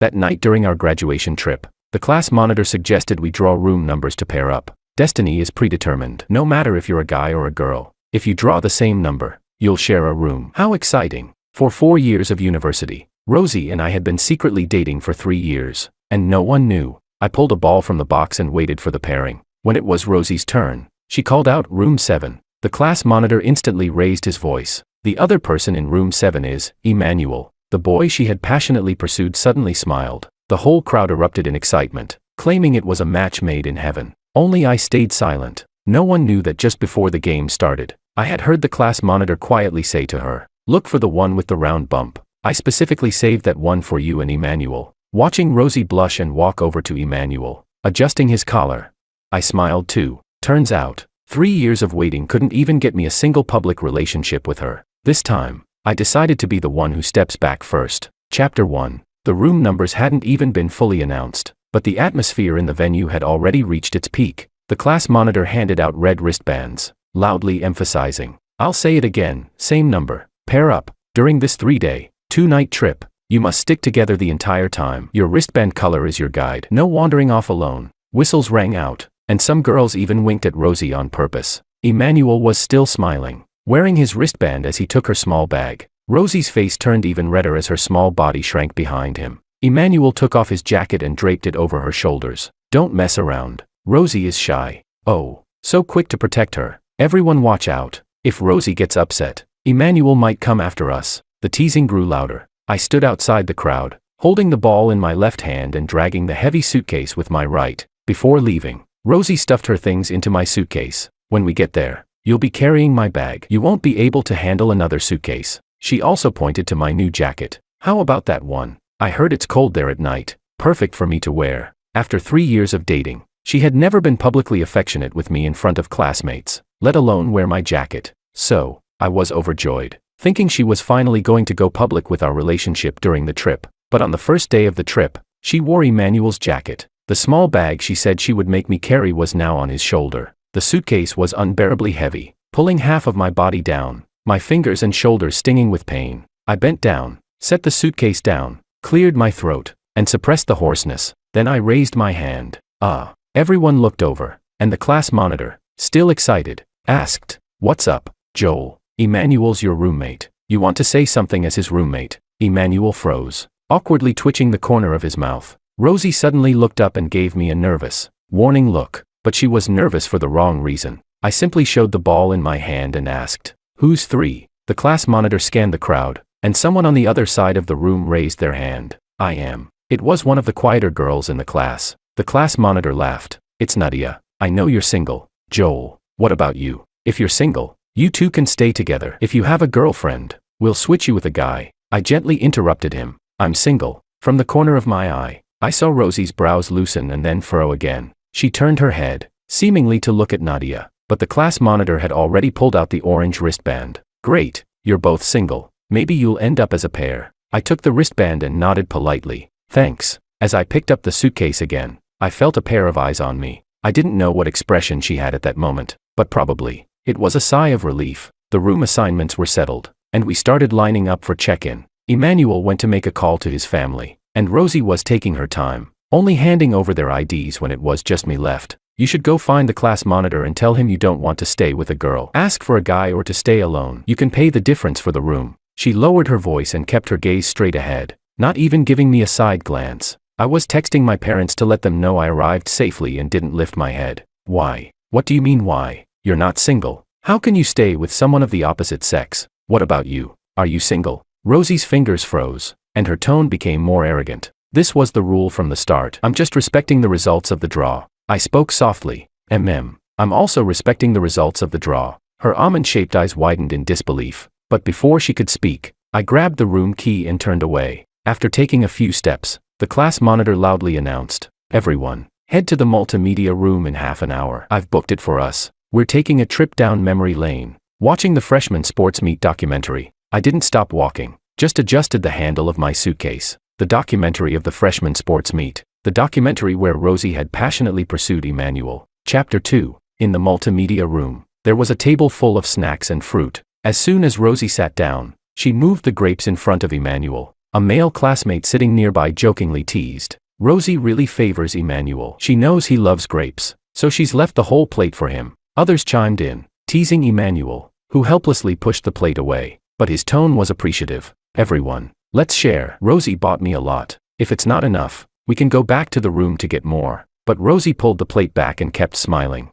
That night during our graduation trip, the class monitor suggested we draw room numbers to pair up. Destiny is predetermined. No matter if you're a guy or a girl, if you draw the same number, you'll share a room. How exciting! For 4 years of university, Rosie and I had been secretly dating for 3 years, and no one knew. I pulled a ball from the box and waited for the pairing. When it was Rosie's turn, she called out, "Room 7. The class monitor instantly raised his voice. The other person in room 7 is Emmanuel. The boy she had passionately pursued suddenly smiled. The whole crowd erupted in excitement, claiming it was a match made in heaven. Only I stayed silent. No one knew that just before the game started, I had heard the class monitor quietly say to her, "Look for the one with the round bump. I specifically saved that one for you and Emmanuel." Watching Rosie blush and walk over to Emmanuel, adjusting his collar, I smiled too. Turns out, 3 years of waiting couldn't even get me a single public relationship with her. This time, I decided to be the one who steps back first. Chapter 1. The room numbers hadn't even been fully announced, but the atmosphere in the venue had already reached its peak. The class monitor handed out red wristbands, loudly emphasizing, "I'll say it again, same number, pair up. During this 3-day, 2-night trip, you must stick together the entire time. Your wristband color is your guide. No wandering off alone." Whistles rang out, and some girls even winked at Rosie on purpose. Emmanuel was still smiling, wearing his wristband as he took her small bag. Rosie's face turned even redder as her small body shrank behind him. Emmanuel took off his jacket and draped it over her shoulders. "Don't mess around. Rosie is shy." "Oh, so quick to protect her. Everyone watch out. If Rosie gets upset, Emmanuel might come after us." The teasing grew louder. I stood outside the crowd, holding the ball in my left hand and dragging the heavy suitcase with my right. Before leaving, Rosie stuffed her things into my suitcase. "When we get there, you'll be carrying my bag. You won't be able to handle another suitcase." She also pointed to my new jacket. "How about that one? I heard it's cold there at night. Perfect for me to wear." After 3 years of dating, she had never been publicly affectionate with me in front of classmates, let alone wear my jacket. So, I was overjoyed, thinking she was finally going to go public with our relationship during the trip. But on the first day of the trip, she wore Emmanuel's jacket. The small bag she said she would make me carry was now on his shoulder. The suitcase was unbearably heavy, pulling half of my body down, my fingers and shoulders stinging with pain. I bent down, set the suitcase down, cleared my throat, and suppressed the hoarseness. Then I raised my hand. "Ah." Everyone looked over, and the class monitor, still excited, asked, "What's up, Joel? Emmanuel's your roommate. You want to say something as his roommate." Emmanuel froze, awkwardly twitching the corner of his mouth. Rosie suddenly looked up and gave me a nervous, warning look, but she was nervous for the wrong reason. I simply showed the ball in my hand and asked, "Who's 3? The class monitor scanned the crowd, and someone on the other side of the room raised their hand. "I am." It was one of the quieter girls in the class. The class monitor laughed. "It's Nadia. I know you're single, Joel. What about you? If you're single, you two can stay together. If you have a girlfriend, we'll switch you with a guy." I gently interrupted him. "I'm single." From the corner of my eye, I saw Rosie's brows loosen and then furrow again. She turned her head, seemingly to look at Nadia, but the class monitor had already pulled out the orange wristband. "Great, you're both single. Maybe you'll end up as a pair." I took the wristband and nodded politely. "Thanks." As I picked up the suitcase again, I felt a pair of eyes on me. I didn't know what expression she had at that moment, but probably, it was a sigh of relief. The room assignments were settled, and we started lining up for check-in. Emmanuel went to make a call to his family, and Rosie was taking her time, only handing over their IDs when it was just me left. "You should go find the class monitor and tell him you don't want to stay with a girl. Ask for a guy or to stay alone. You can pay the difference for the room." She lowered her voice and kept her gaze straight ahead, not even giving me a side glance. I was texting my parents to let them know I arrived safely and didn't lift my head. "Why? What do you mean why? You're not single. How can you stay with someone of the opposite sex? What about you? Are you single?" Rosie's fingers froze, and her tone became more arrogant. This was the rule from the start. "I'm just respecting the results of the draw." I spoke softly. I'm also respecting the results of the draw." Her almond-shaped eyes widened in disbelief, but before she could speak, I grabbed the room key and turned away. After taking a few steps, the class monitor loudly announced, "Everyone, head to the multimedia room in half an hour. I've booked it for us. We're taking a trip down memory lane." Watching the freshman sports meet documentary, I didn't stop walking, just adjusted the handle of my suitcase. The documentary of the freshman sports meet. The documentary where Rosie had passionately pursued Emmanuel. Chapter 2. In the multimedia room, there was a table full of snacks and fruit. As soon as Rosie sat down, she moved the grapes in front of Emmanuel. A male classmate sitting nearby jokingly teased, "Rosie really favors Emmanuel. She knows he loves grapes, so she's left the whole plate for him." Others chimed in, teasing Emmanuel, who helplessly pushed the plate away, but his tone was appreciative. "Everyone, let's share. Rosie bought me a lot. If it's not enough, we can go back to the room to get more." But Rosie pulled the plate back and kept smiling.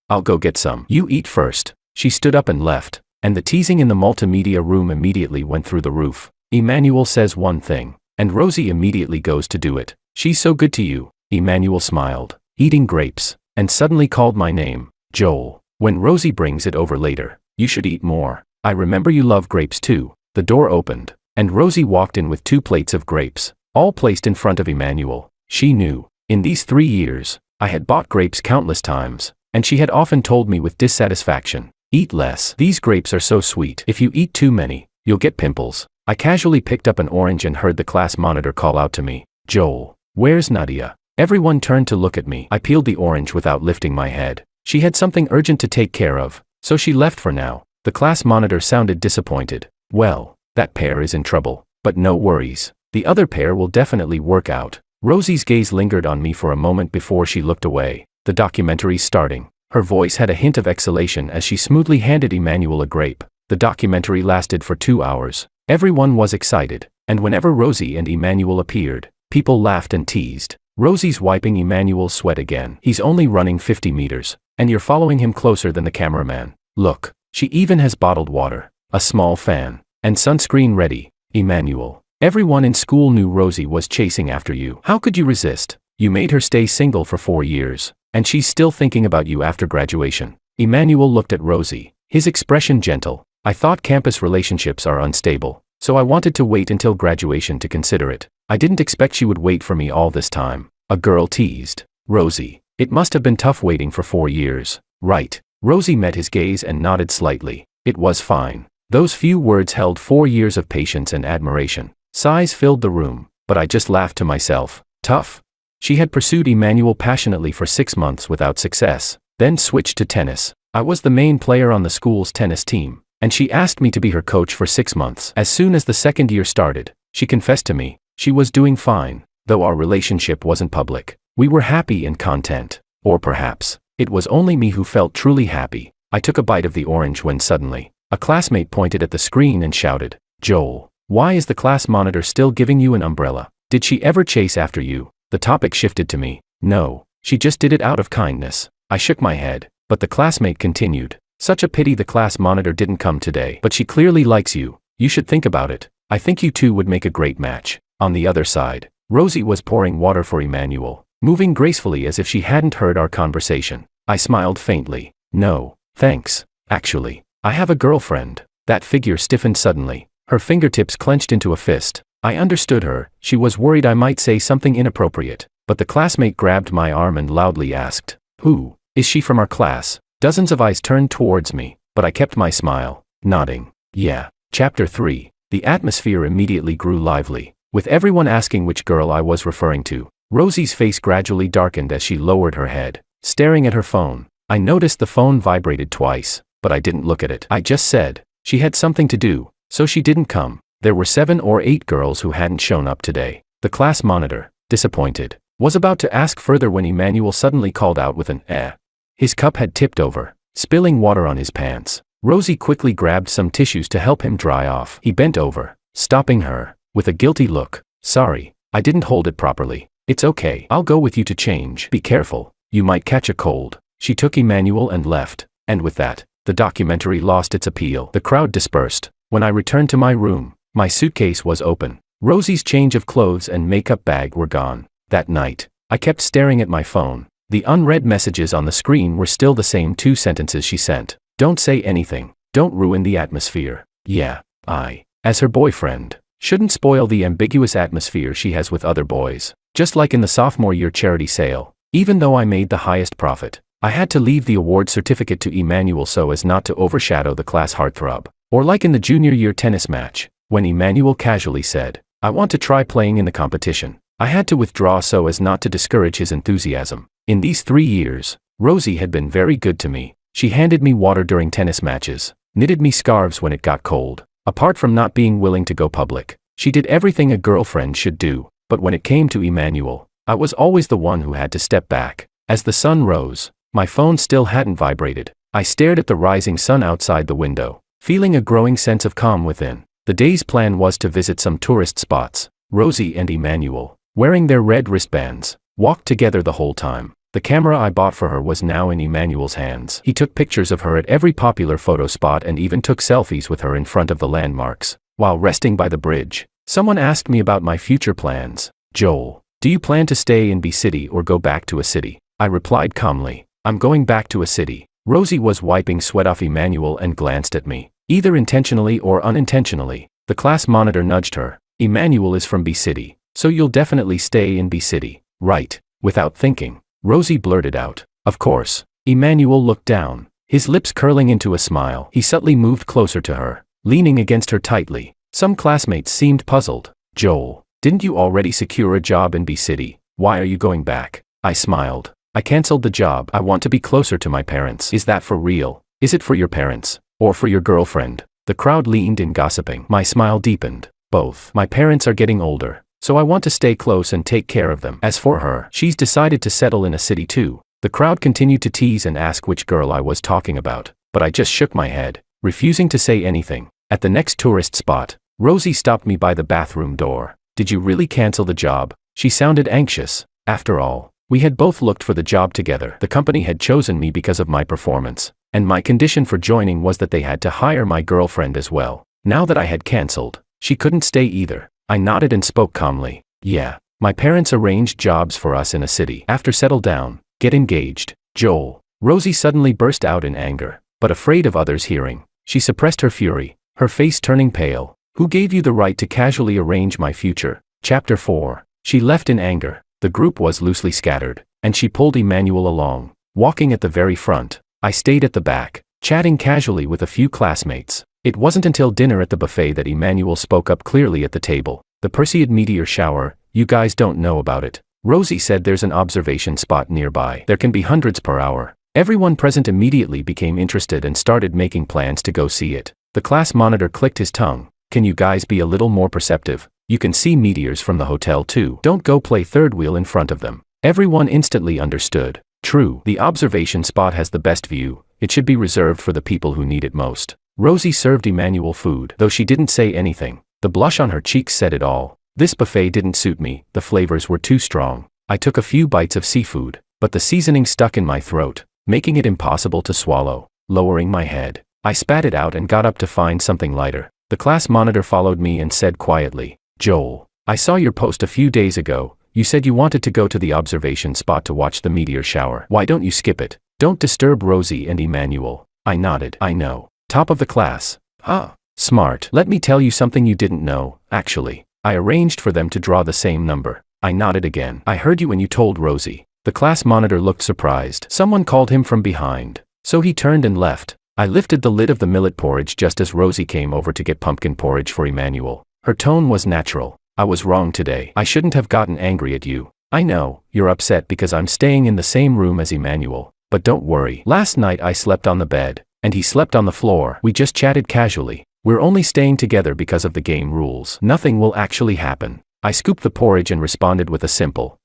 I'll go get some. You eat first." She stood up and left, and the teasing in the multimedia room immediately went through the roof. Emmanuel says one thing, and Rosie immediately goes to do it. "She's so good to you." Emmanuel smiled, eating grapes, and suddenly called my name, Joel. "When Rosie brings it over later, you should eat more. I remember you love grapes too." The door opened, and Rosie walked in with 2 plates of grapes, all placed in front of Emmanuel. She knew, in these 3 years, I had bought grapes countless times, and she had often told me with dissatisfaction, "Eat less. These grapes are so sweet. If you eat too many, you'll get pimples." I casually picked up an orange and heard the class monitor call out to me, "Joel, where's Nadia?" Everyone turned to look at me. I peeled the orange without lifting my head. She had something urgent to take care of, so she left for now. The class monitor sounded disappointed. "Well, that pair is in trouble, but no worries. The other pair will definitely work out." Rosie's gaze lingered on me for a moment before she looked away. "The documentary's starting." Her voice had a hint of exhalation as she smoothly handed Emmanuel a grape. The documentary lasted for 2 hours. Everyone was excited, and whenever Rosie and Emmanuel appeared, people laughed and teased. Rosie's wiping Emmanuel's sweat again. "He's only running 50 meters, and you're following him closer than the cameraman. Look, she even has bottled water, a small fan, and sunscreen ready." Emmanuel, "Everyone in school knew Rosie was chasing after you. How could you resist? You made her stay single for 4 years, and she's still thinking about you after graduation." Emmanuel looked at Rosie, his expression gentle. "I thought campus relationships are unstable, so I wanted to wait until graduation to consider it. I didn't expect she would wait for me all this time." A girl teased, "Rosie, it must have been tough waiting for 4 years, right?" Rosie met his gaze and nodded slightly. "It was fine." Those few words held 4 years of patience and admiration. Sighs filled the room, but I just laughed to myself. Tough? She had pursued Emmanuel passionately for 6 months without success, then switched to tennis. I was the main player on the school's tennis team, and she asked me to be her coach for 6 months. As soon as the second year started, she confessed to me, she was doing fine, though our relationship wasn't public. We were happy and content. Or perhaps, it was only me who felt truly happy. I took a bite of the orange when suddenly, a classmate pointed at the screen and shouted, "Joel, why is the class monitor still giving you an umbrella? Did she ever chase after you?" The topic shifted to me. "No, she just did it out of kindness." I shook my head, but the classmate continued, "Such a pity the class monitor didn't come today. But she clearly likes you. You should think about it. I think you two would make a great match." On the other side, Rosie was pouring water for Emmanuel, moving gracefully as if she hadn't heard our conversation. I smiled faintly. "No, thanks. Actually, I have a girlfriend." That figure stiffened suddenly. Her fingertips clenched into a fist. I understood her. She was worried I might say something inappropriate, but the classmate grabbed my arm and loudly asked, "Who? Is she from our class?" Dozens of eyes turned towards me, but I kept my smile, nodding. "Yeah." Chapter 3. The atmosphere immediately grew lively, with everyone asking which girl I was referring to. Rosie's face gradually darkened as she lowered her head, staring at her phone. I noticed the phone vibrated twice, but I didn't look at it. I just said, she had something to do, so she didn't come. There were 7 or 8 girls who hadn't shown up today. The class monitor, disappointed, was about to ask further when Emmanuel suddenly called out with an "eh." His cup had tipped over, spilling water on his pants. Rosie quickly grabbed some tissues to help him dry off. He bent over, stopping her, with a guilty look. "Sorry, I didn't hold it properly." "It's okay. I'll go with you to change. Be careful, you might catch a cold." She took Emmanuel and left, and with that, the documentary lost its appeal. The crowd dispersed. When I returned to my room, my suitcase was open. Rosie's change of clothes and makeup bag were gone. That night, I kept staring at my phone. The unread messages on the screen were still the same 2 sentences she sent. "Don't say anything. Don't ruin the atmosphere." Yeah, I, as her boyfriend, shouldn't spoil the ambiguous atmosphere she has with other boys. Just like in the sophomore year charity sale, even though I made the highest profit, I had to leave the award certificate to Emmanuel so as not to overshadow the class heartthrob. Or like in the junior year tennis match, when Emmanuel casually said, "I want to try playing in the competition," I had to withdraw so as not to discourage his enthusiasm. In these 3 years, Rosie had been very good to me. She handed me water during tennis matches, knitted me scarves when it got cold. Apart from not being willing to go public, She did everything a girlfriend should do, but when it came to Emmanuel, I was always the one who had to step back. As the sun rose, my phone still hadn't vibrated. I stared at the rising sun outside the window, feeling a growing sense of calm within. The day's plan was to visit some tourist spots. Rosie and Emmanuel, wearing their red wristbands, walked together the whole time. The camera I bought for her was now in Emmanuel's hands. He took pictures of her at every popular photo spot and even took selfies with her in front of the landmarks. While resting by the bridge, someone asked me about my future plans. "Joel, do you plan to stay in B City or go back to a city?" I replied calmly, "I'm going back to a city." Rosie was wiping sweat off Emmanuel and glanced at me. Either intentionally or unintentionally, the class monitor nudged her. "Emmanuel is from B City, so you'll definitely stay in B City, right?" Without thinking, Rosie blurted out, "Of course." Emmanuel looked down, his lips curling into a smile. He subtly moved closer to her, leaning against her tightly. Some classmates seemed puzzled. "Joel, didn't you already secure a job in B City? Why are you going back?" I smiled. "I canceled the job. I want to be closer to my parents." "Is that for real? Is it for your parents? Or for your girlfriend?" The crowd leaned in gossiping. My smile deepened. "Both. My parents are getting older, so I want to stay close and take care of them. As for her, she's decided to settle in a city too." The crowd continued to tease and ask which girl I was talking about, but I just shook my head, refusing to say anything. At the next tourist spot, Rosie stopped me by the bathroom door. "Did you really cancel the job?" She sounded anxious. After all, we had both looked for the job together. The company had chosen me because of my performance, and my condition for joining was that they had to hire my girlfriend as well. Now that I had canceled, she couldn't stay either. I nodded and spoke calmly. "Yeah, my parents arranged jobs for us in a city. After settle down, get engaged." "Joel." Rosie suddenly burst out in anger, but afraid of others hearing, she suppressed her fury, her face turning pale. "Who gave you the right to casually arrange my future?" Chapter 4. She left in anger. The group was loosely scattered, and she pulled Emmanuel along, walking at the very front. I stayed at the back, chatting casually with a few classmates. It wasn't until dinner at the buffet that Emmanuel spoke up clearly at the table. "The Perseid meteor shower, you guys don't know about it." Rosie said, "There's an observation spot nearby. There can be hundreds per hour." Everyone present immediately became interested and started making plans to go see it. The class monitor clicked his tongue. "Can you guys be a little more perceptive? You can see meteors from the hotel too. Don't go play third wheel in front of them." Everyone instantly understood. True, the observation spot has the best view. It should be reserved for the people who need it most. Rosie served Emmanuel food, though she didn't say anything. The blush on her cheeks said it all. This buffet didn't suit me. The flavors were too strong. I took a few bites of seafood, but the seasoning stuck in my throat, making it impossible to swallow. Lowering my head, I spat it out and got up to find something lighter. The class monitor followed me and said quietly, "Joel, I saw your post a few days ago. You said you wanted to go to the observation spot to watch the meteor shower. Why don't you skip it? Don't disturb Rosie and Emmanuel." I nodded. "I know. Top of the class." "Ah, smart. Let me tell you something you didn't know, actually. I arranged for them to draw the same number." I nodded again. "I heard you when you told Rosie." The class monitor looked surprised. Someone called him from behind, so he turned and left. I lifted the lid of the millet porridge just as Rosie came over to get pumpkin porridge for Emmanuel. Her tone was natural. "I was wrong today. I shouldn't have gotten angry at you. I know, you're upset because I'm staying in the same room as Emmanuel. But don't worry. Last night I slept on the bed, and he slept on the floor. We just chatted casually. We're only staying together because of the game rules. Nothing will actually happen." I scooped the porridge and responded with a simple,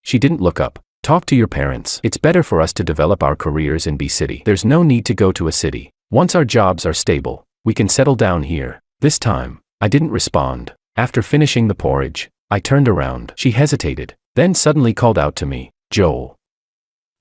She didn't look up. "Talk to your parents. It's better for us to develop our careers in B City. There's no need to go to a city. Once our jobs are stable, we can settle down here." This time, I didn't respond. After finishing the porridge, I turned around. She hesitated, then suddenly called out to me, "Joel,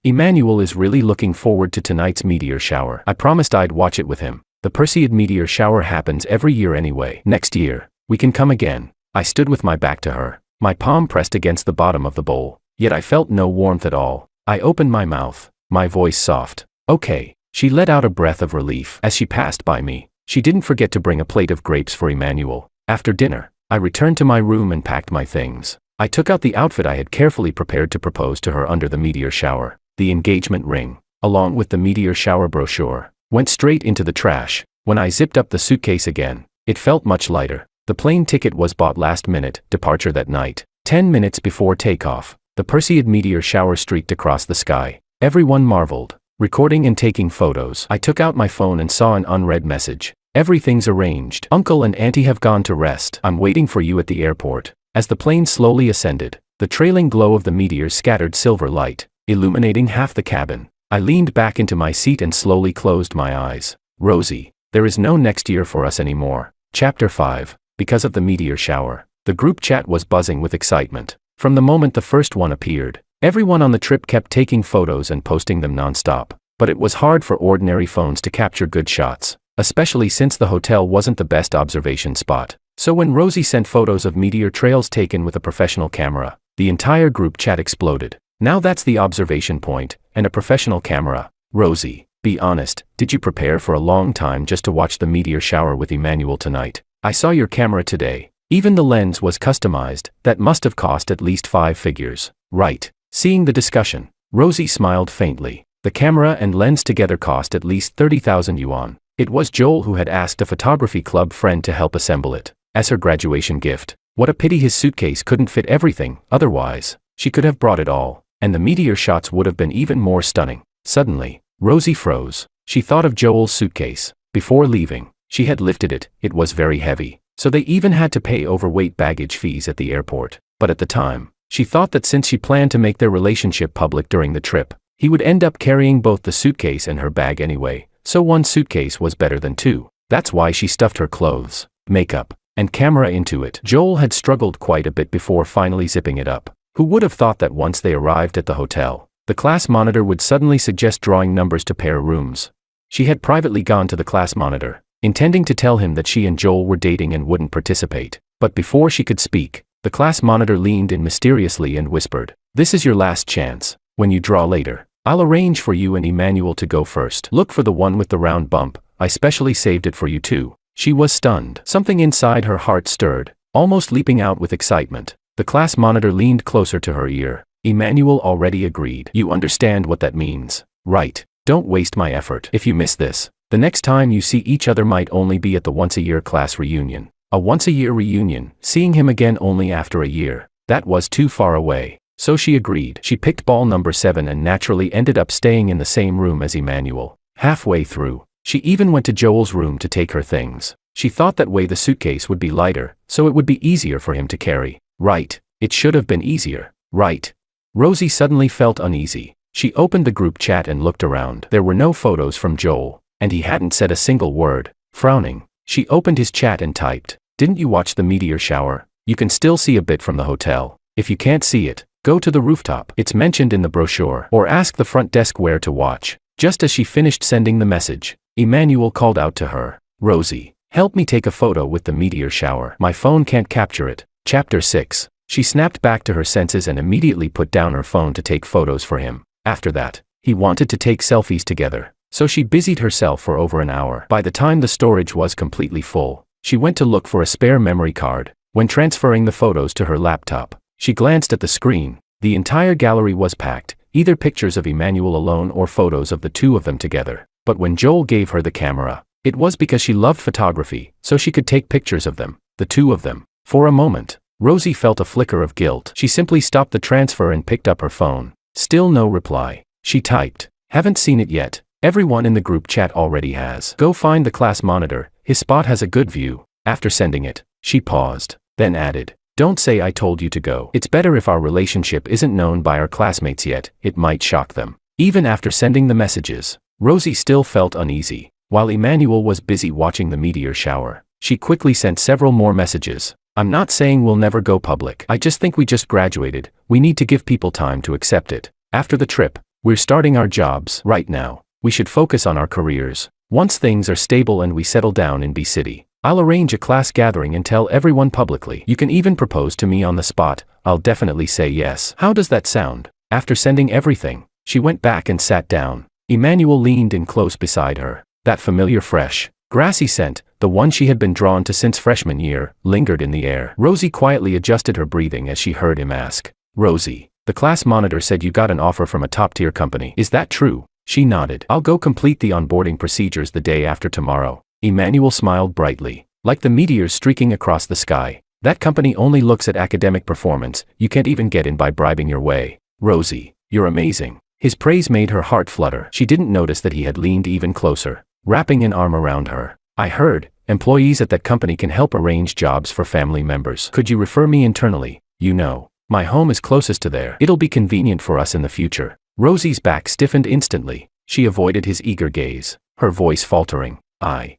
Emmanuel is really looking forward to tonight's meteor shower. I promised I'd watch it with him. The Perseid meteor shower happens every year anyway. Next year, we can come again." I stood with my back to her, my palm pressed against the bottom of the bowl, yet I felt no warmth at all. I opened my mouth, my voice soft. "Okay." She let out a breath of relief. As she passed by me, she didn't forget to bring a plate of grapes for Emmanuel. After dinner, I returned to my room and packed my things. I took out the outfit I had carefully prepared to propose to her under the meteor shower. The engagement ring, along with the meteor shower brochure, went straight into the trash. When I zipped up the suitcase again, it felt much lighter. The plane ticket was bought last minute, departure that night. 10 minutes before takeoff, the Perseid meteor shower streaked across the sky. Everyone marveled, recording and taking photos. I took out my phone and saw an unread message. Everything's arranged. Uncle and Auntie have gone to rest. I'm waiting for you at the airport. As the plane slowly ascended, the trailing glow of the meteors scattered silver light, illuminating half the cabin. I leaned back into my seat and slowly closed my eyes. Rosie, there is no next year for us anymore. Chapter 5. Because of the meteor shower. The group chat was buzzing with excitement. From the moment the first one appeared, everyone on the trip kept taking photos and posting them non-stop. But it was hard for ordinary phones to capture good shots, especially since the hotel wasn't the best observation spot. So when Rosie sent photos of meteor trails taken with a professional camera, the entire group chat exploded. Now that's the observation point, and a professional camera. Rosie, be honest, did you prepare for a long time just to watch the meteor shower with Emmanuel tonight? I saw your camera today. Even the lens was customized. That must have cost at least 5 figures. Right. Seeing the discussion, Rosie smiled faintly. The camera and lens together cost at least 30,000 yuan. It was Joel who had asked a photography club friend to help assemble it, as her graduation gift. What a pity his suitcase couldn't fit everything, otherwise, she could have brought it all, and the meteor shots would have been even more stunning. Suddenly, Rosie froze. She thought of Joel's suitcase. Before leaving, she had lifted it. It was very heavy, so they even had to pay overweight baggage fees at the airport. But at the time, she thought that since she planned to make their relationship public during the trip, he would end up carrying both the suitcase and her bag anyway, so one suitcase was better than two. That's why she stuffed her clothes, makeup, and camera into it. Joel had struggled quite a bit before finally zipping it up. Who would have thought that once they arrived at the hotel, the class monitor would suddenly suggest drawing numbers to pair rooms? She had privately gone to the class monitor, intending to tell him that she and Joel were dating and wouldn't participate. But before she could speak, the class monitor leaned in mysteriously and whispered, "This is your last chance. When you draw later, I'll arrange for you and Emmanuel to go first. Look for the one with the round bump. I specially saved it for you too." She was stunned. Something inside her heart stirred, almost leaping out with excitement. The class monitor leaned closer to her ear. Emmanuel already agreed. "You understand what that means, right? Don't waste my effort. If you miss this, the next time you see each other might only be at the once-a-year class reunion." A once-a-year reunion, seeing him again only after a year. That was too far away. So she agreed. She picked ball number 7 and naturally ended up staying in the same room as Emmanuel. Halfway through, she even went to Joel's room to take her things. She thought that way the suitcase would be lighter, so it would be easier for him to carry. Right. It should have been easier. Right. Rosie suddenly felt uneasy. She opened the group chat and looked around. There were no photos from Joel, and he hadn't said a single word. Frowning, she opened his chat and typed, "Didn't you watch the meteor shower? You can still see a bit from the hotel. If you can't see it, go to the rooftop. It's mentioned in the brochure. Or ask the front desk where to watch." Just as she finished sending the message, Emmanuel called out to her, "Rosie, help me take a photo with the meteor shower. My phone can't capture it." Chapter 6. She snapped back to her senses and immediately put down her phone to take photos for him. After that, he wanted to take selfies together, so she busied herself for over an hour. By the time the storage was completely full, she went to look for a spare memory card. When transferring the photos to her laptop, she glanced at the screen. The entire gallery was packed, either pictures of Emmanuel alone or photos of the two of them together. But when Joel gave her the camera, it was because she loved photography, so she could take pictures of them, the two of them. For a moment, Rosie felt a flicker of guilt. She simply stopped the transfer and picked up her phone. Still no reply. She typed, "Haven't seen it yet. Everyone in the group chat already has. Go find the class monitor. His spot has a good view." After sending it, she paused, then added, "Don't say I told you to go. It's better if our relationship isn't known by our classmates yet. It might shock them." Even after sending the messages, Rosie still felt uneasy. While Emmanuel was busy watching the meteor shower, she quickly sent several more messages. "I'm not saying we'll never go public. I just think we just graduated. We need to give people time to accept it. After the trip, we're starting our jobs. Right now, we should focus on our careers. Once things are stable and we settle down in B City, I'll arrange a class gathering and tell everyone publicly. You can even propose to me on the spot. I'll definitely say yes. How does that sound?" After sending everything, she went back and sat down. Emmanuel leaned in close beside her. That familiar fresh, grassy scent, the one she had been drawn to since freshman year, lingered in the air. Rosie quietly adjusted her breathing as she heard him ask, "Rosie, the class monitor said you got an offer from a top-tier company. Is that true?" She nodded. "I'll go complete the onboarding procedures the day after tomorrow." Emmanuel smiled brightly. Like the meteors streaking across the sky, that company only looks at academic performance. You can't even get in by bribing your way. "Rosie, you're amazing." His praise made her heart flutter. She didn't notice that he had leaned even closer, wrapping an arm around her. I heard, employees at that company can help arrange jobs for family members. Could you refer me internally? You know, my home is closest to there. It'll be convenient for us in the future. Rosie's back stiffened instantly. She avoided his eager gaze, her voice faltering. I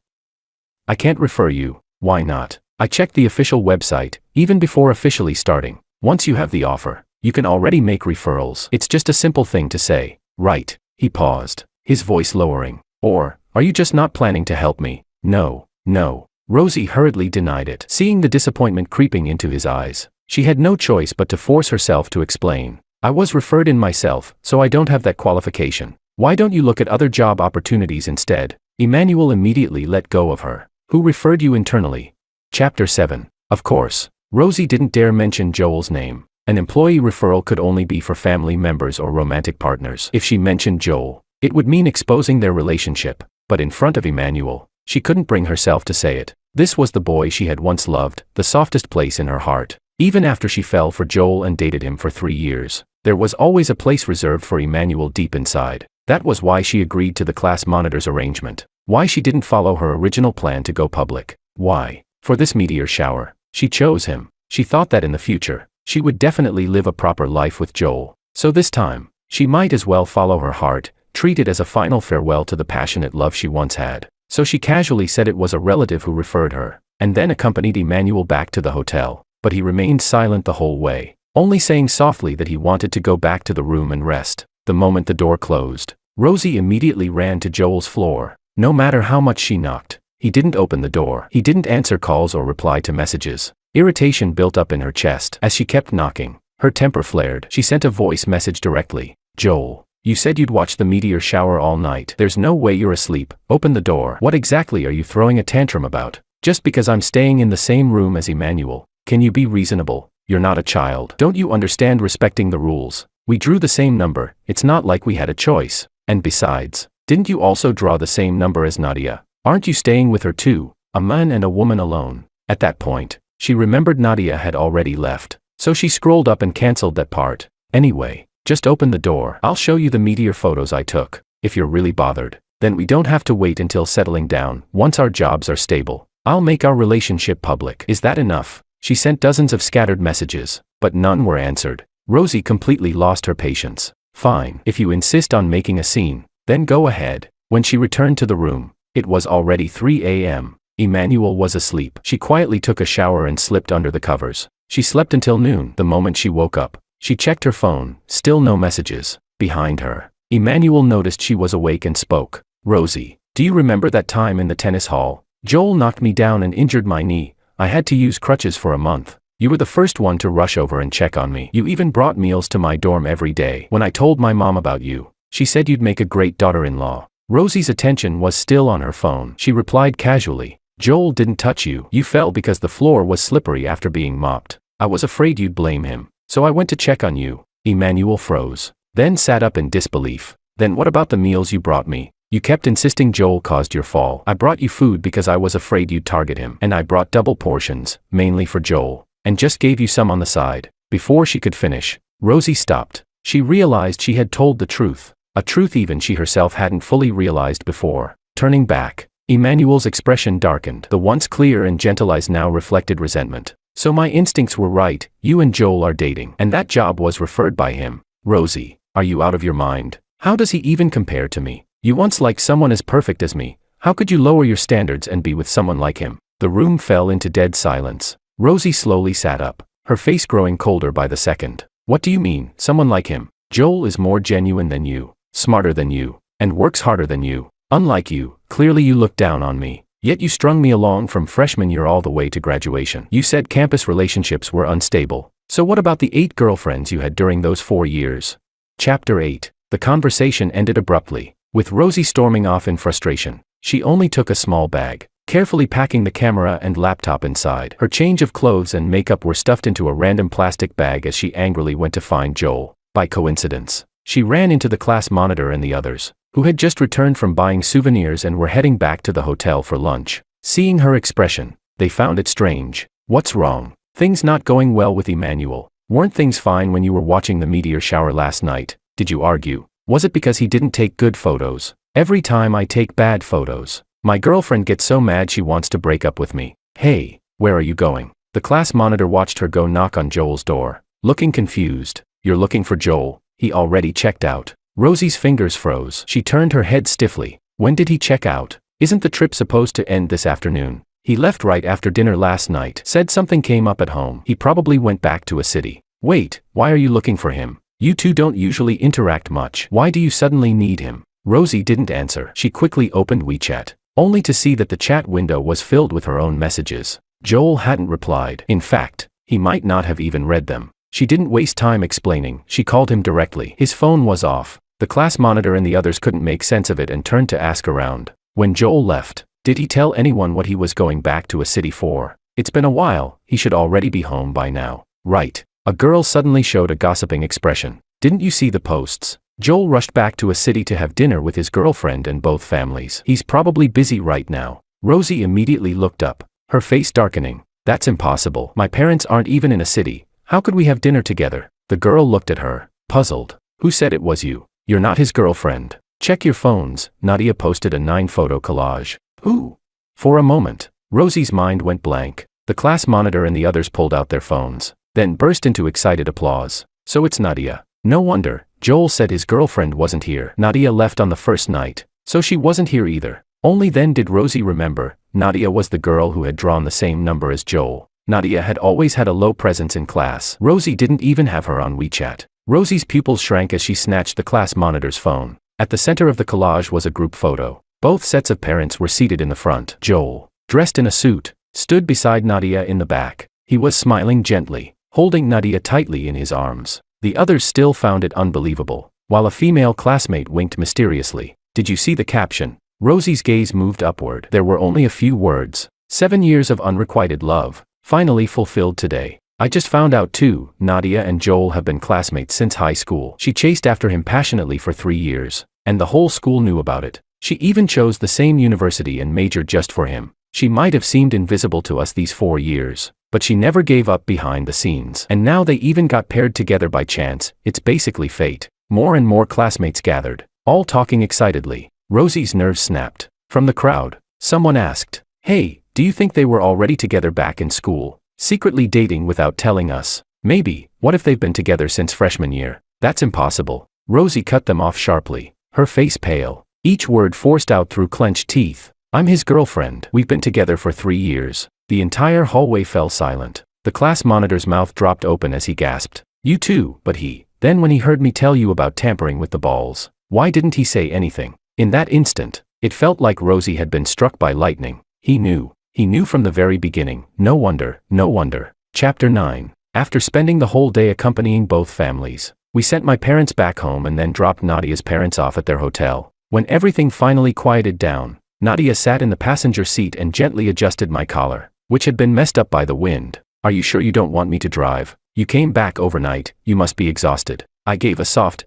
can't refer you. Why not? I checked the official website, even before officially starting. Once you have the offer, you can already make referrals. It's just a simple thing to say, right? He paused, his voice lowering. Or, are you just not planning to help me? No. Rosie hurriedly denied it. Seeing the disappointment creeping into his eyes, she had no choice but to force herself to explain. I was referred in myself, so I don't have that qualification. Why don't you look at other job opportunities instead? Emmanuel immediately let go of her. Who referred you internally? Chapter 7. Of course, Rosie didn't dare mention Joel's name. An employee referral could only be for family members or romantic partners. If she mentioned Joel, it would mean exposing their relationship. But in front of Emmanuel, she couldn't bring herself to say it. This was the boy she had once loved, the softest place in her heart. Even after she fell for Joel and dated him for 3 years, there was always a place reserved for Emmanuel deep inside. That was why she agreed to the class monitor's arrangement. Why she didn't follow her original plan to go public. Why, for this meteor shower, she chose him. She thought that in the future, she would definitely live a proper life with Joel. So this time, she might as well follow her heart, treat it as a final farewell to the passionate love she once had. So she casually said it was a relative who referred her, and then accompanied Emmanuel back to the hotel. But he remained silent the whole way, only saying softly that he wanted to go back to the room and rest. The moment the door closed, Rosie immediately ran to Joel's floor. No matter how much she knocked, he didn't open the door. He didn't answer calls or reply to messages. Irritation built up in her chest. As she kept knocking, her temper flared. She sent a voice message directly. Joel, you said you'd watch the meteor shower all night. There's no way you're asleep. Open the door. What exactly are you throwing a tantrum about? Just because I'm staying in the same room as Emmanuel. Can you be reasonable? You're not a child. Don't you understand respecting the rules? We drew the same number. It's not like we had a choice. And besides, didn't you also draw the same number as Nadia? Aren't you staying with her too? A man and a woman alone. At that point, she remembered Nadia had already left. So she scrolled up and cancelled that part. Anyway, just open the door. I'll show you the meteor photos I took. If you're really bothered, then we don't have to wait until settling down. Once our jobs are stable, I'll make our relationship public. Is that enough? She sent dozens of scattered messages, but none were answered. Rosie completely lost her patience. Fine, if you insist on making a scene, then go ahead. When she returned to the room, it was already 3 a.m. Emmanuel was asleep. She quietly took a shower and slipped under the covers. She slept until noon. The moment she woke up, she checked her phone. Still no messages. Behind her, Emmanuel noticed she was awake and spoke. Rosie, do you remember that time in the tennis hall? Joel knocked me down and injured my knee. I had to use crutches for a month. You were the first one to rush over and check on me. You even brought meals to my dorm every day. When I told my mom about you, she said you'd make a great daughter-in-law. Rosie's attention was still on her phone. She replied casually, Joel didn't touch you. You fell because the floor was slippery after being mopped. I was afraid you'd blame him, so I went to check on you. Emmanuel froze, then sat up in disbelief. Then what about the meals you brought me? You kept insisting Joel caused your fall. I brought you food because I was afraid you'd target him. And I brought double portions, mainly for Joel, and just gave you some on the side. Before she could finish, Rosie stopped. She realized she had told the truth, a truth even she herself hadn't fully realized before. Turning back, Emmanuel's expression darkened. The once clear and gentle eyes now reflected resentment. So my instincts were right, you and Joel are dating, and that job was referred by him. Rosie, are you out of your mind? How does he even compare to me? You once liked someone as perfect as me. How could you lower your standards and be with someone like him? The room fell into dead silence. Rosie slowly sat up, her face growing colder by the second. What do you mean, someone like him? Joel is more genuine than you, smarter than you, and works harder than you. Unlike you, clearly you look down on me. Yet you strung me along from freshman year all the way to graduation. You said campus relationships were unstable. So what about the 8 girlfriends you had during those 4 years? Chapter 8. The conversation ended abruptly, with Rosie storming off in frustration. She only took a small bag, carefully packing the camera and laptop inside. Her change of clothes and makeup were stuffed into a random plastic bag as she angrily went to find Joel. By coincidence, she ran into the class monitor and the others, who had just returned from buying souvenirs and were heading back to the hotel for lunch. Seeing her expression, they found it strange. What's wrong? Things not going well with Emmanuel. Weren't things fine when you were watching the meteor shower last night? Did you argue? Was it because he didn't take good photos? Every time I take bad photos, My girlfriend gets so mad she wants to break up with me. Hey, where are you going? The class monitor watched her go knock on Joel's door, looking confused. You're looking for Joel? He already checked out. Rosie's fingers froze. She turned her head stiffly. When did he check out? Isn't the trip supposed to end this afternoon? He left right after dinner last night. Said something came up at home. He probably went back to a city. Wait, why are you looking for him? You two don't usually interact much. Why do you suddenly need him? Rosie didn't answer. She quickly opened WeChat, only to see that the chat window was filled with her own messages. Joel hadn't replied. In fact, he might not have even read them. She didn't waste time explaining. She called him directly. His phone was off. The class monitor and the others couldn't make sense of it and turned to ask around. When Joel left, did he tell anyone what he was going back to a city for? It's been a while. He should already be home by now. Right. A girl suddenly showed a gossiping expression. Didn't you see the posts? Joel rushed back to a city to have dinner with his girlfriend and both families. He's probably busy right now. Rosie immediately looked up, her face darkening. That's impossible. My parents aren't even in a city. How could we have dinner together? The girl looked at her, puzzled. Who said it was you? You're not his girlfriend. Check your phones. Nadia posted a 9-photo collage. Who? For a moment, Rosie's mind went blank. The class monitor and the others pulled out their phones, then burst into excited applause. So it's Nadia. No wonder. Joel said his girlfriend wasn't here. Nadia left on the first night, so she wasn't here either. Only then did Rosie remember. Nadia was the girl who had drawn the same number as Joel. Nadia had always had a low presence in class. Rosie didn't even have her on WeChat. Rosie's pupils shrank as she snatched the class monitor's phone. At the center of the collage was a group photo. Both sets of parents were seated in the front. Joel, dressed in a suit, stood beside Nadia in the back. He was smiling gently, holding Nadia tightly in his arms. The others still found it unbelievable, while a female classmate winked mysteriously. Did you see the caption? Rosie's gaze moved upward. There were only a few words. 7 years of unrequited love, finally fulfilled today. I just found out too, Nadia and Joel have been classmates since high school. She chased after him passionately for 3 years, and the whole school knew about it. She even chose the same university and major just for him. She might have seemed invisible to us these 4 years, but she never gave up behind the scenes. And now they even got paired together by chance. It's basically fate. More and more classmates gathered, all talking excitedly. Rosie's nerves snapped. From the crowd, someone asked, "Hey, do you think they were already together back in school? Secretly dating without telling us? Maybe. What if they've been together since freshman year? That's impossible." Rosie cut them off sharply, her face pale, each word forced out through clenched teeth. "I'm his girlfriend. We've been together for 3 years. The entire hallway fell silent. The class monitor's mouth dropped open as he gasped. "You too, but he. Then when he heard me tell you about tampering with the balls, why didn't he say anything?" In that instant, it felt like Rosie had been struck by lightning. He knew. He knew from the very beginning. No wonder, no wonder. Chapter 9. After spending the whole day accompanying both families, we sent my parents back home and then dropped Nadia's parents off at their hotel. When everything finally quieted down, Nadia sat in the passenger seat and gently adjusted my collar, which had been messed up by the wind. "Are you sure you don't want me to drive? You came back overnight, you must be exhausted." I gave a soft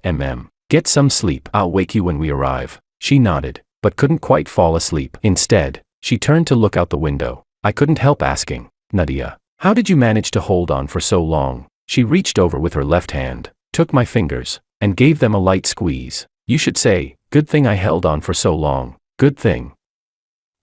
"Get some sleep. I'll wake you when we arrive." She nodded, but couldn't quite fall asleep. Instead, she turned to look out the window. I couldn't help asking, "Nadia, how did you manage to hold on for so long?" She reached over with her left hand, took my fingers, and gave them a light squeeze. "You should say, good thing I held on for so long. Good thing."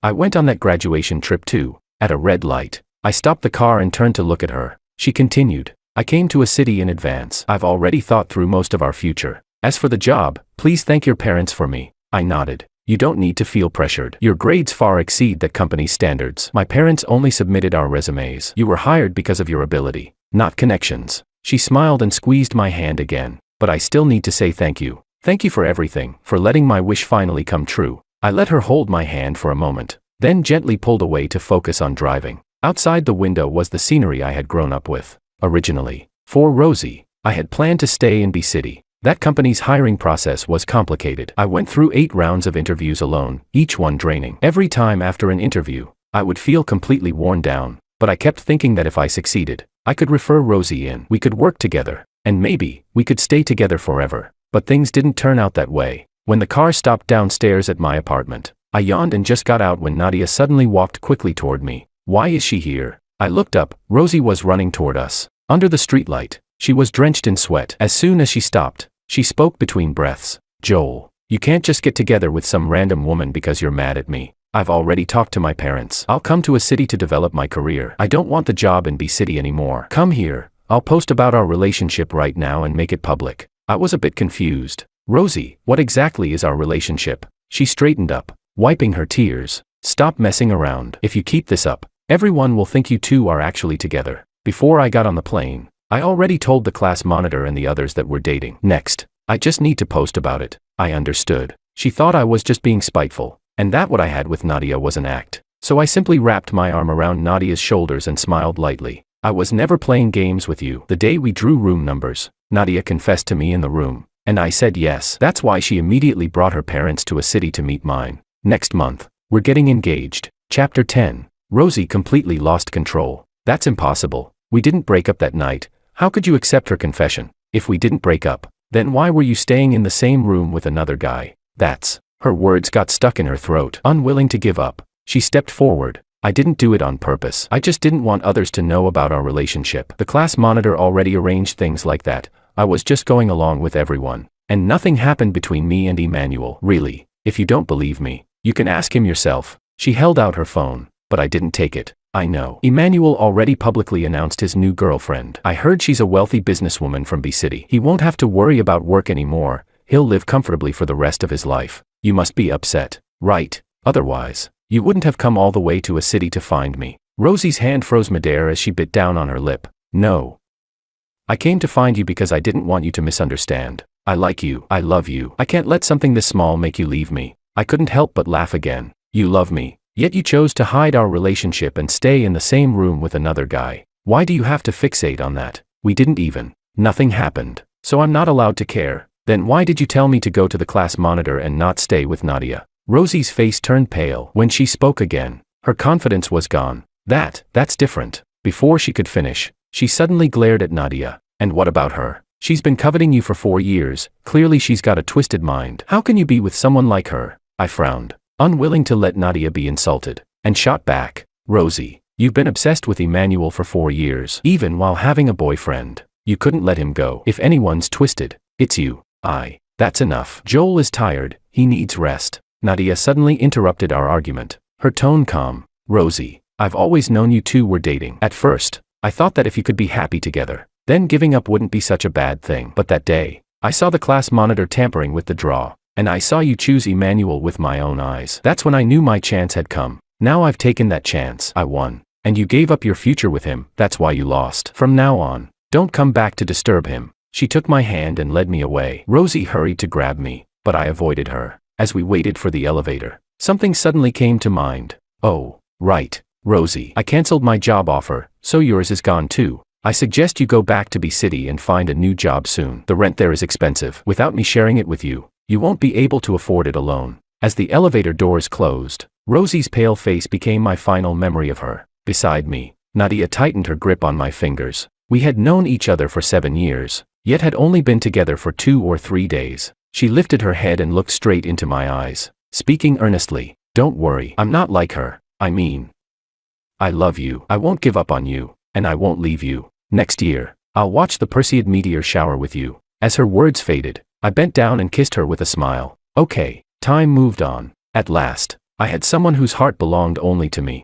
I went on that graduation trip too. At a red light, I stopped the car and turned to look at her. She continued, "I came to a city in advance. I've already thought through most of our future. As for the job, please thank your parents for me." I nodded. "You don't need to feel pressured. Your grades far exceed that company's standards. My parents only submitted our resumes. You were hired because of your ability, not connections." She smiled and squeezed my hand again. "But I still need to say thank you. Thank you for everything, for letting my wish finally come true." I let her hold my hand for a moment, then gently pulled away to focus on driving. Outside the window was the scenery I had grown up with. Originally, for Rosie, I had planned to stay in B City. That company's hiring process was complicated. I went through 8 rounds of interviews alone, each one draining. Every time after an interview, I would feel completely worn down, but I kept thinking that if I succeeded, I could refer Rosie in. We could work together, and maybe, we could stay together forever. But things didn't turn out that way. When the car stopped downstairs at my apartment, I yawned and just got out when Nadia suddenly walked quickly toward me. "Why is she here?" I looked up. Rosie was running toward us. Under the streetlight, she was drenched in sweat. As soon as she stopped, she spoke between breaths. "Joel, you can't just get together with some random woman because you're mad at me. I've already talked to my parents. I'll come to a city to develop my career. I don't want the job in B City anymore. Come here. I'll post about our relationship right now and make it public. I was a bit confused. Rosie, what exactly is our relationship? She straightened up, wiping her tears. Stop messing around. If you keep this up, everyone will think you two are actually together. Before I got on the plane, I already told the class monitor and the others that we're dating. Next, I just need to post about it. I understood. She thought I was just being spiteful, and that what I had with Nadia was an act. So I simply wrapped my arm around Nadia's shoulders and smiled lightly. I was never playing games with you. The day we drew room numbers, Nadia confessed to me in the room, and I said yes. That's why she immediately brought her parents to a city to meet mine. Next month, we're getting engaged. Chapter 10. Rosie completely lost control. That's impossible. We didn't break up that night. How could you accept her confession? If we didn't break up, then why were you staying in the same room with another guy? Her words got stuck in her throat. Unwilling to give up, she stepped forward. I didn't do it on purpose. I just didn't want others to know about our relationship. The class monitor already arranged things like that. I was just going along with everyone. And nothing happened between me and Emmanuel. Really, if you don't believe me, you can ask him yourself. She held out her phone, but I didn't take it. I know. Emmanuel already publicly announced his new girlfriend. I heard she's a wealthy businesswoman from B City. He won't have to worry about work anymore. He'll live comfortably for the rest of his life. You must be upset, right? Otherwise, you wouldn't have come all the way to a city to find me. Rosie's hand froze midair as she bit down on her lip. No. I came to find you because I didn't want you to misunderstand. I like you. I love you. I can't let something this small make you leave me. I couldn't help but laugh again. You love me, yet you chose to hide our relationship and stay in the same room with another guy. Why do you have to fixate on that? We didn't even. Nothing happened. So I'm not allowed to care. Then why did you tell me to go to the class monitor and not stay with Nadia? Rosie's face turned pale when she spoke again. Her confidence was gone. That's different. Before she could finish, she suddenly glared at Nadia. And what about her? She's been coveting you for 4 years. Clearly she's got a twisted mind. How can you be with someone like her? I frowned, unwilling to let Nadia be insulted, and shot back. Rosie, you've been obsessed with Emmanuel for 4 years. Even while having a boyfriend, you couldn't let him go. If anyone's twisted, it's you. That's enough. Joel is tired. He needs rest. Nadia suddenly interrupted our argument, her tone calm. Rosie, I've always known you two were dating. At first, I thought that if you could be happy together, then giving up wouldn't be such a bad thing. But that day, I saw the class monitor tampering with the draw, and I saw you choose Emmanuel with my own eyes. That's when I knew my chance had come. Now I've taken that chance. I won. And you gave up your future with him. That's why you lost. From now on, don't come back to disturb him. She took my hand and led me away. Rosie hurried to grab me, but I avoided her. As we waited for the elevator, something suddenly came to mind. Oh, right, Rosie. I canceled my job offer, so yours is gone too. I suggest you go back to B City and find a new job soon. The rent there is expensive. Without me sharing it with you, you won't be able to afford it alone. As the elevator doors closed, Rosie's pale face became my final memory of her. Beside me, Nadia tightened her grip on my fingers. We had known each other for 7 years, yet had only been together for 2 or 3 days. She lifted her head and looked straight into my eyes, speaking earnestly. Don't worry, I'm not like her. I mean, I love you. I won't give up on you, and I won't leave you. Next year, I'll watch the Perseid meteor shower with you. As her words faded, I bent down and kissed her with a smile. Okay, time moved on. At last, I had someone whose heart belonged only to me.